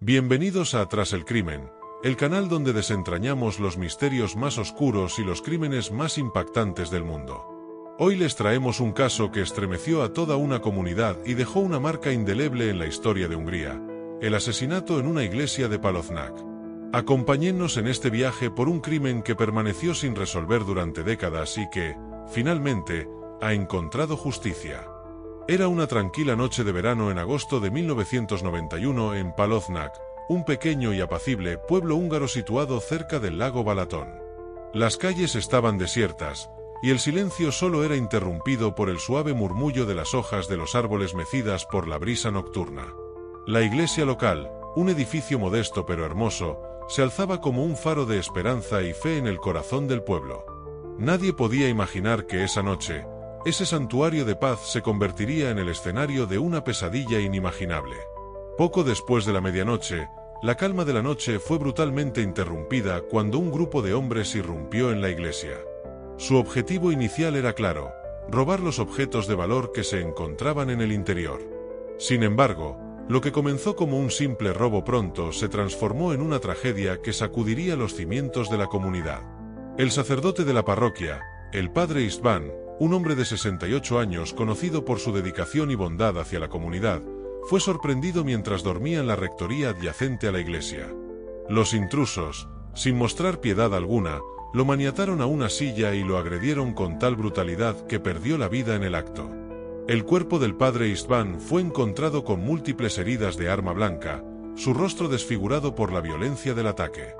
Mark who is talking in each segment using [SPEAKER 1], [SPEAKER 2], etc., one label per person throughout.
[SPEAKER 1] Bienvenidos a Tras el Crimen, el canal donde desentrañamos los misterios más oscuros y los crímenes más impactantes del mundo. Hoy les traemos un caso que estremeció a toda una comunidad y dejó una marca indeleble en la historia de Hungría: el asesinato en una iglesia de Páloznac. Acompáñennos en este viaje por un crimen que permaneció sin resolver durante décadas y que, finalmente, ha encontrado justicia. Era una tranquila noche de verano en agosto de 1991 en Páloznac, un pequeño y apacible pueblo húngaro situado cerca del lago Balatón. Las calles estaban desiertas, y el silencio solo era interrumpido por el suave murmullo de las hojas de los árboles mecidas por la brisa nocturna. La iglesia local, un edificio modesto pero hermoso, se alzaba como un faro de esperanza y fe en el corazón del pueblo. Nadie podía imaginar que esa noche, ese santuario de paz se convertiría en el escenario de una pesadilla inimaginable. Poco después de la medianoche, la calma de la noche fue brutalmente interrumpida cuando un grupo de hombres irrumpió en la iglesia. Su objetivo inicial era claro: robar los objetos de valor que se encontraban en el interior. Sin embargo, lo que comenzó como un simple robo pronto se transformó en una tragedia que sacudiría los cimientos de la comunidad. El sacerdote de la parroquia, el padre István, un hombre de 68 años conocido por su dedicación y bondad hacia la comunidad, fue sorprendido mientras dormía en la rectoría adyacente a la iglesia. Los intrusos, sin mostrar piedad alguna, lo maniataron a una silla y lo agredieron con tal brutalidad que perdió la vida en el acto. El cuerpo del padre István fue encontrado con múltiples heridas de arma blanca, su rostro desfigurado por la violencia del ataque.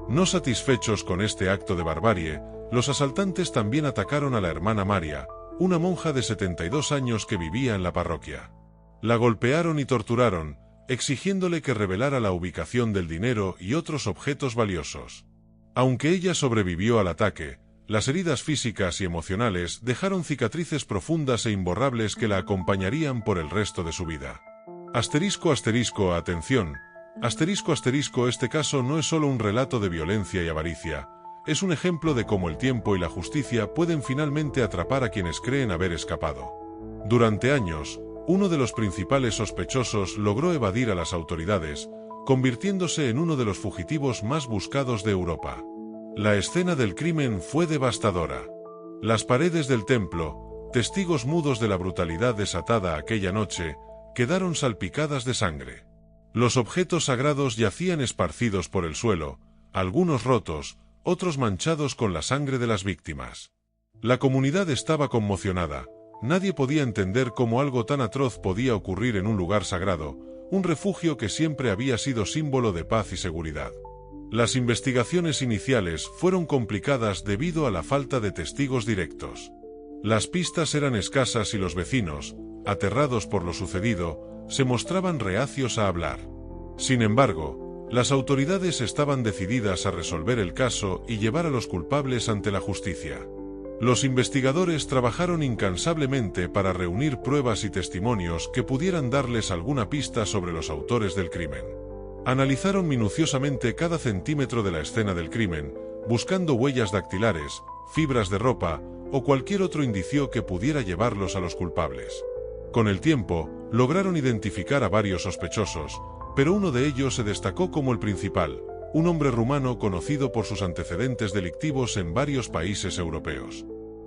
[SPEAKER 1] No satisfechos con este acto de barbarie, los asaltantes también atacaron a la hermana María, una monja de 72 años que vivía en la parroquia. La golpearon y torturaron, exigiéndole que revelara la ubicación del dinero y otros objetos valiosos. Aunque ella sobrevivió al ataque, las heridas físicas y emocionales dejaron cicatrices profundas e imborrables que la acompañarían por el resto de su vida. Atención. Este caso no es solo un relato de violencia y avaricia, es un ejemplo de cómo el tiempo y la justicia pueden finalmente atrapar a quienes creen haber escapado. Durante años, uno de los principales sospechosos logró evadir a las autoridades, convirtiéndose en uno de los fugitivos más buscados de Europa. La escena del crimen fue devastadora. Las paredes del templo, testigos mudos de la brutalidad desatada aquella noche, quedaron salpicadas de sangre. Los objetos sagrados yacían esparcidos por el suelo, algunos rotos, otros manchados con la sangre de las víctimas. La comunidad estaba conmocionada. Nadie podía entender cómo algo tan atroz podía ocurrir en un lugar sagrado, un refugio que siempre había sido símbolo de paz y seguridad. Las investigaciones iniciales fueron complicadas debido a la falta de testigos directos. Las pistas eran escasas y los vecinos, aterrados por lo sucedido, se mostraban reacios a hablar. Sin embargo, las autoridades estaban decididas a resolver el caso y llevar a los culpables ante la justicia. Los investigadores trabajaron incansablemente para reunir pruebas y testimonios que pudieran darles alguna pista sobre los autores del crimen. Analizaron minuciosamente cada centímetro de la escena del crimen, buscando huellas dactilares, fibras de ropa o cualquier otro indicio que pudiera llevarlos a los culpables. Con el tiempo, lograron identificar a varios sospechosos, pero uno de ellos se destacó como el principal: un hombre rumano conocido por sus antecedentes delictivos en varios países europeos.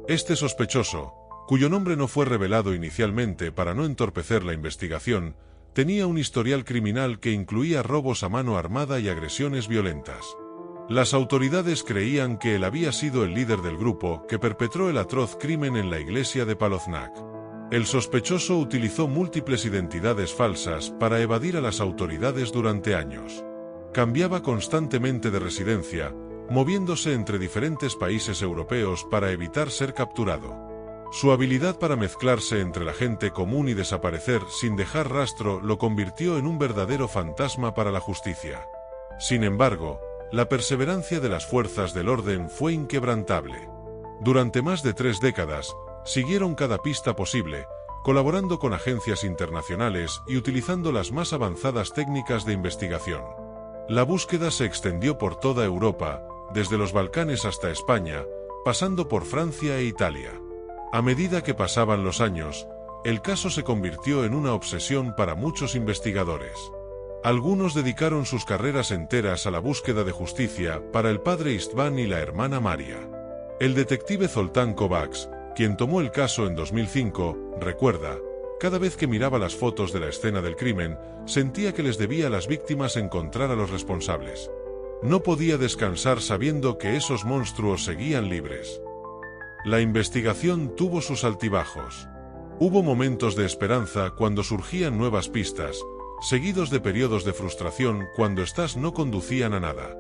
[SPEAKER 1] Este sospechoso, cuyo nombre no fue revelado inicialmente para no entorpecer la investigación, tenía un historial criminal que incluía robos a mano armada y agresiones violentas. Las autoridades creían que él había sido el líder del grupo que perpetró el atroz crimen en la iglesia de Páloznac. El sospechoso utilizó múltiples identidades falsas para evadir a las autoridades durante años. Cambiaba constantemente de residencia, moviéndose entre diferentes países europeos para evitar ser capturado. Su habilidad para mezclarse entre la gente común y desaparecer sin dejar rastro lo convirtió en un verdadero fantasma para la justicia. Sin embargo, la perseverancia de las fuerzas del orden fue inquebrantable. Durante más de 3 décadas, siguieron cada pista posible, colaborando con agencias internacionales y utilizando las más avanzadas técnicas de investigación. La búsqueda se extendió por toda Europa, desde los Balcanes hasta España, pasando por Francia e Italia. A medida que pasaban los años, el caso se convirtió en una obsesión para muchos investigadores. Algunos dedicaron sus carreras enteras a la búsqueda de justicia para el padre István y la hermana Maria. El detective Zoltán Kovacs, quien tomó el caso en 2005, recuerda: cada vez que miraba las fotos de la escena del crimen, sentía que les debía a las víctimas encontrar a los responsables. No podía descansar sabiendo que esos monstruos seguían libres. La investigación tuvo sus altibajos. Hubo momentos de esperanza cuando surgían nuevas pistas, seguidos de periodos de frustración cuando éstas no conducían a nada.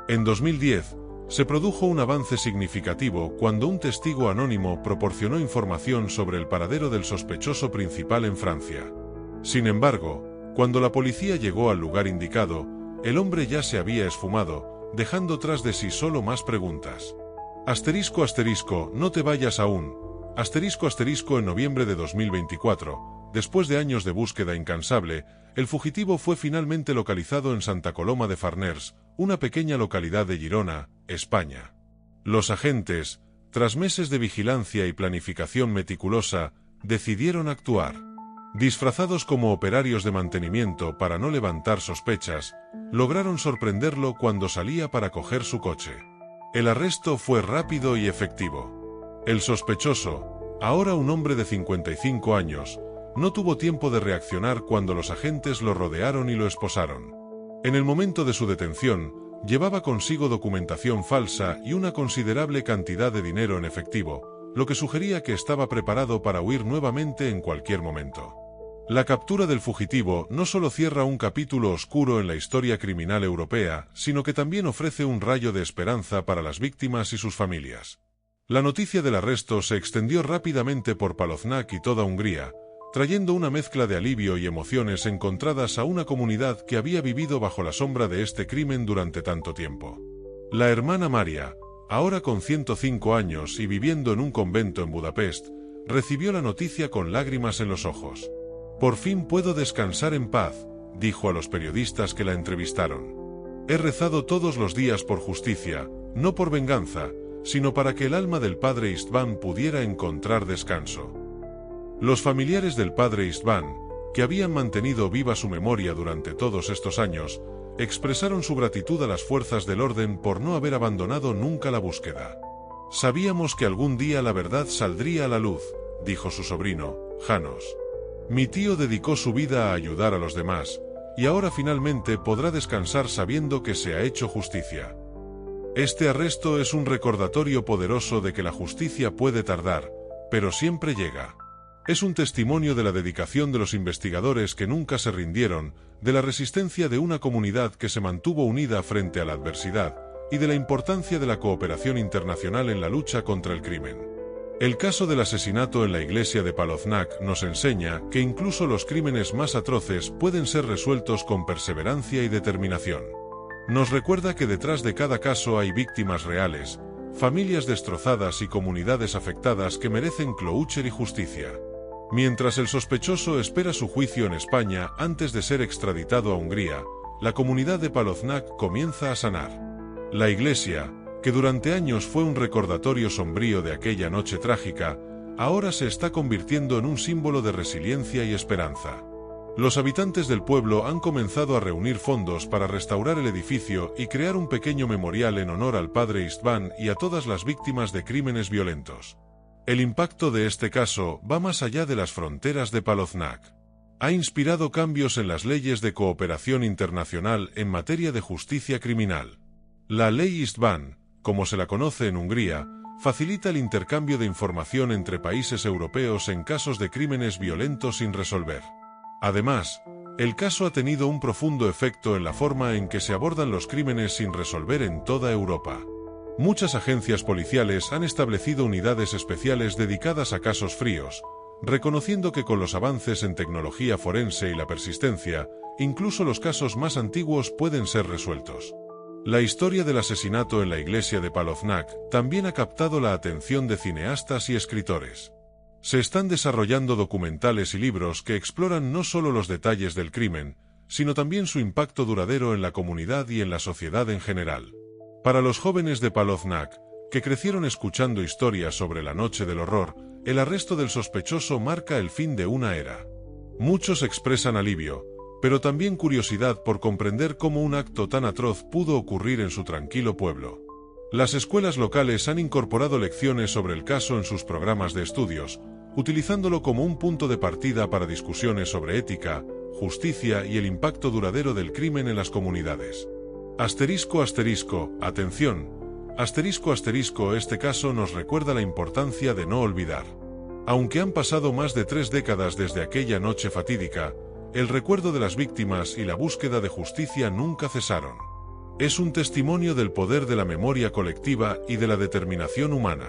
[SPEAKER 1] En 2010, se produjo un avance significativo cuando un testigo anónimo proporcionó información sobre el paradero del sospechoso principal en Francia. Sin embargo, cuando la policía llegó al lugar indicado, el hombre ya se había esfumado, dejando tras de sí solo más preguntas. Asterisco asterisco, no te vayas aún. Asterisco asterisco. En noviembre de 2024, después de años de búsqueda incansable, el fugitivo fue finalmente localizado en Santa Coloma de Farners, una pequeña localidad de Girona, España. Los agentes, tras meses de vigilancia y planificación meticulosa, decidieron actuar. Disfrazados como operarios de mantenimiento para no levantar sospechas, lograron sorprenderlo cuando salía para coger su coche. El arresto fue rápido y efectivo. El sospechoso, ahora un hombre de 55 años, no tuvo tiempo de reaccionar cuando los agentes lo rodearon y lo esposaron. En el momento de su detención, llevaba consigo documentación falsa y una considerable cantidad de dinero en efectivo, lo que sugería que estaba preparado para huir nuevamente en cualquier momento. La captura del fugitivo no solo cierra un capítulo oscuro en la historia criminal europea, sino que también ofrece un rayo de esperanza para las víctimas y sus familias. La noticia del arresto se extendió rápidamente por Páloznac y toda Hungría, trayendo una mezcla de alivio y emociones encontradas a una comunidad que había vivido bajo la sombra de este crimen durante tanto tiempo. La hermana Maria, ahora con 105 años y viviendo en un convento en Budapest, recibió la noticia con lágrimas en los ojos. «Por fin puedo descansar en paz», dijo a los periodistas que la entrevistaron. «He rezado todos los días por justicia, no por venganza, sino para que el alma del padre István pudiera encontrar descanso». Los familiares del padre István, que habían mantenido viva su memoria durante todos estos años, expresaron su gratitud a las fuerzas del orden por no haber abandonado nunca la búsqueda. «Sabíamos que algún día la verdad saldría a la luz», dijo su sobrino, János. «Mi tío dedicó su vida a ayudar a los demás, y ahora finalmente podrá descansar sabiendo que se ha hecho justicia». Este arresto es un recordatorio poderoso de que la justicia puede tardar, pero siempre llega. Es un testimonio de la dedicación de los investigadores que nunca se rindieron, de la resistencia de una comunidad que se mantuvo unida frente a la adversidad, y de la importancia de la cooperación internacional en la lucha contra el crimen. El caso del asesinato en la iglesia de Páloznac nos enseña que incluso los crímenes más atroces pueden ser resueltos con perseverancia y determinación. Nos recuerda que detrás de cada caso hay víctimas reales, familias destrozadas y comunidades afectadas que merecen closure y justicia. Mientras el sospechoso espera su juicio en España antes de ser extraditado a Hungría, la comunidad de Páloznac comienza a sanar. La iglesia, que durante años fue un recordatorio sombrío de aquella noche trágica, ahora se está convirtiendo en un símbolo de resiliencia y esperanza. Los habitantes del pueblo han comenzado a reunir fondos para restaurar el edificio y crear un pequeño memorial en honor al padre István y a todas las víctimas de crímenes violentos. El impacto de este caso va más allá de las fronteras de Páloznac. Ha inspirado cambios en las leyes de cooperación internacional en materia de justicia criminal. La ley István, como se la conoce en Hungría, facilita el intercambio de información entre países europeos en casos de crímenes violentos sin resolver. Además, el caso ha tenido un profundo efecto en la forma en que se abordan los crímenes sin resolver en toda Europa. Muchas agencias policiales han establecido unidades especiales dedicadas a casos fríos, reconociendo que con los avances en tecnología forense y la persistencia, incluso los casos más antiguos pueden ser resueltos. La historia del asesinato en la iglesia de Páloznac también ha captado la atención de cineastas y escritores. Se están desarrollando documentales y libros que exploran no solo los detalles del crimen, sino también su impacto duradero en la comunidad y en la sociedad en general. Para los jóvenes de Páloznac, que crecieron escuchando historias sobre la noche del horror, el arresto del sospechoso marca el fin de una era. Muchos expresan alivio, pero también curiosidad por comprender cómo un acto tan atroz pudo ocurrir en su tranquilo pueblo. Las escuelas locales han incorporado lecciones sobre el caso en sus programas de estudios, utilizándolo como un punto de partida para discusiones sobre ética, justicia y el impacto duradero del crimen en las comunidades. Asterisco, atención. Asterisco, este caso nos recuerda la importancia de no olvidar. Aunque han pasado más de 3 décadas desde aquella noche fatídica, el recuerdo de las víctimas y la búsqueda de justicia nunca cesaron. Es un testimonio del poder de la memoria colectiva y de la determinación humana.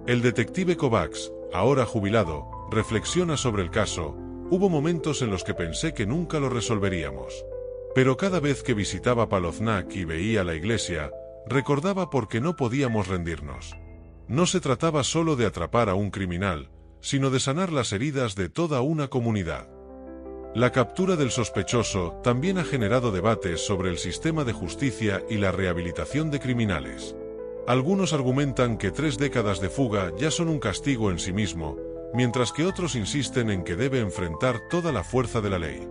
[SPEAKER 1] El detective Kovacs, ahora jubilado, reflexiona sobre el caso. Hubo momentos en los que pensé que nunca lo resolveríamos. Pero cada vez que visitaba Paloznac y veía la iglesia, recordaba por qué no podíamos rendirnos. No se trataba solo de atrapar a un criminal, sino de sanar las heridas de toda una comunidad. La captura del sospechoso también ha generado debates sobre el sistema de justicia y la rehabilitación de criminales. Algunos argumentan que 3 décadas de fuga ya son un castigo en sí mismo, mientras que otros insisten en que debe enfrentar toda la fuerza de la ley.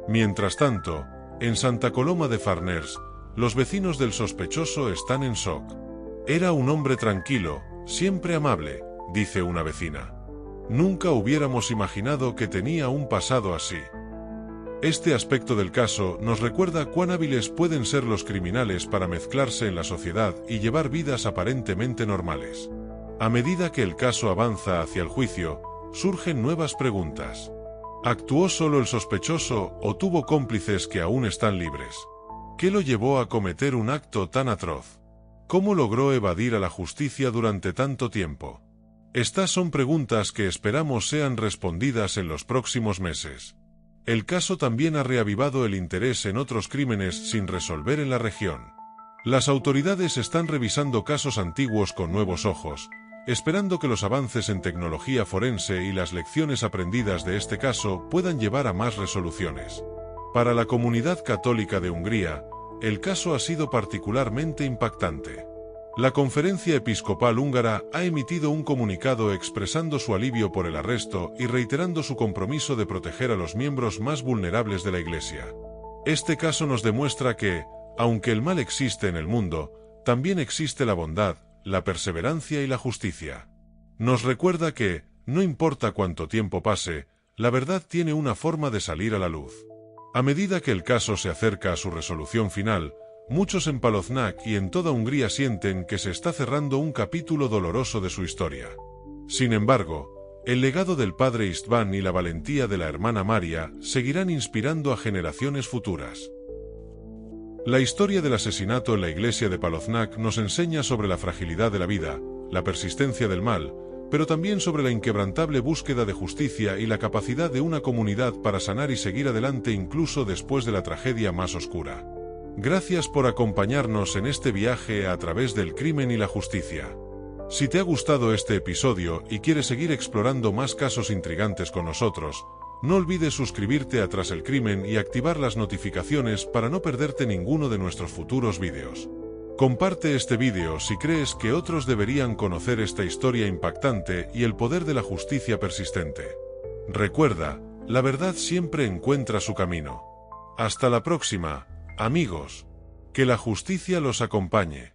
[SPEAKER 1] Mientras tanto, en Santa Coloma de Farners, los vecinos del sospechoso están en shock. Era un hombre tranquilo, siempre amable, dice una vecina. Nunca hubiéramos imaginado que tenía un pasado así. Este aspecto del caso nos recuerda cuán hábiles pueden ser los criminales para mezclarse en la sociedad y llevar vidas aparentemente normales. A medida que el caso avanza hacia el juicio, surgen nuevas preguntas. ¿Actuó solo el sospechoso o tuvo cómplices que aún están libres? ¿Qué lo llevó a cometer un acto tan atroz? ¿Cómo logró evadir a la justicia durante tanto tiempo? Estas son preguntas que esperamos sean respondidas en los próximos meses. El caso también ha reavivado el interés en otros crímenes sin resolver en la región. Las autoridades están revisando casos antiguos con nuevos ojos, esperando que los avances en tecnología forense y las lecciones aprendidas de este caso puedan llevar a más resoluciones. Para la comunidad católica de Hungría, el caso ha sido particularmente impactante. La Conferencia Episcopal Húngara ha emitido un comunicado expresando su alivio por el arresto y reiterando su compromiso de proteger a los miembros más vulnerables de la Iglesia. Este caso nos demuestra que, aunque el mal existe en el mundo, también existe la bondad, la perseverancia y la justicia. Nos recuerda que, no importa cuánto tiempo pase, la verdad tiene una forma de salir a la luz. A medida que el caso se acerca a su resolución final, muchos en Paloznac y en toda Hungría sienten que se está cerrando un capítulo doloroso de su historia. Sin embargo, el legado del padre István y la valentía de la hermana María seguirán inspirando a generaciones futuras. La historia del asesinato en la iglesia de Paloznac nos enseña sobre la fragilidad de la vida, la persistencia del mal, pero también sobre la inquebrantable búsqueda de justicia y la capacidad de una comunidad para sanar y seguir adelante incluso después de la tragedia más oscura. Gracias por acompañarnos en este viaje a través del crimen y la justicia. Si te ha gustado este episodio y quieres seguir explorando más casos intrigantes con nosotros, no olvides suscribirte a Tras el Crimen y activar las notificaciones para no perderte ninguno de nuestros futuros vídeos. Comparte este vídeo si crees que otros deberían conocer esta historia impactante y el poder de la justicia persistente. Recuerda, la verdad siempre encuentra su camino. Hasta la próxima, amigos. Que la justicia los acompañe.